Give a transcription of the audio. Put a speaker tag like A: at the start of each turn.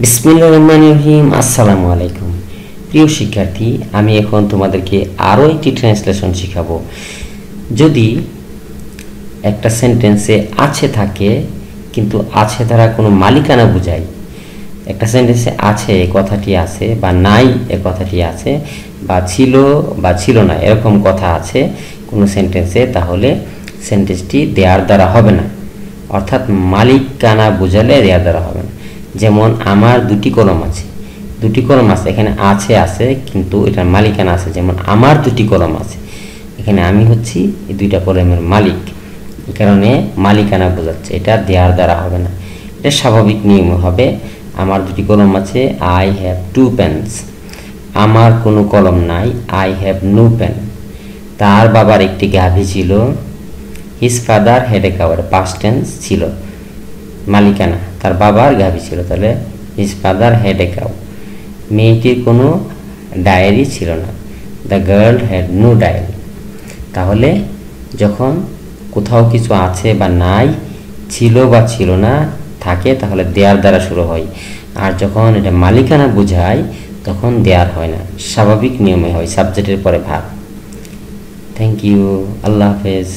A: বিসমিল্লাহির রহমানির রহিম। আসসালামু আলাইকুম প্রিয় শিক্ষার্থী, আমি এখন তোমাদেরকে আরও একটি ট্রান্সলেশন শেখাবো। যদি একটা সেন্টেন্সে আছে থাকে কিন্তু আছে দ্বারা কোনো মালিকানা বোঝায়, একটা সেন্টেন্সে আছে এ কথাটি আছে বা নাই এ কথাটি আছে বা ছিল না এরকম কথা আছে কোনো সেন্টেন্সে, তাহলে সেন্টেন্সটি দেয়ার দ্বারা হবে না, অর্থাৎ মালিকানা বোঝালে দেয়ার দ্বারা হবে না। যেমন আমার দুটি কলম আছে, এখানে আছে কিন্তু এটার মালিকানা আছে। যেমন আমার দুটি কলম আছে, এখানে আমি হচ্ছি এই দুইটা কলমের মালিক, এই কারণে মালিকানা বোঝাচ্ছে, এটা দেয়ার দ্বারা হবে না। এটা স্বাভাবিক নিয়ম হবে। আমার দুটি কলম আছে, আই হ্যাভ টু পেন্স। আমার কোনো কলম নাই, আই হ্যাভ নো পেন। তার বাবার একটি গাভী ছিল, his father had a cow, past tense ছিল, মালিকানা তার বাবার গাভী ছিল, তাহলে his father had a cow. মেয়েটির কোনো ডায়েরি ছিল না, the girl had no diary. তাহলে যখন কোথাও কিছু আছে বা নাই, ছিল বা ছিল না থাকে, তাহলে দেয়ার দ্বারা শুরু হয়। আর যখন এটা মালিকানা বোঝায় তখন দেয়ার হয় না, স্বাভাবিক নিয়মে হয়, সাবজেক্টের পরে ভাব। থ্যাংক ইউ, আল্লাহ হাফেজ।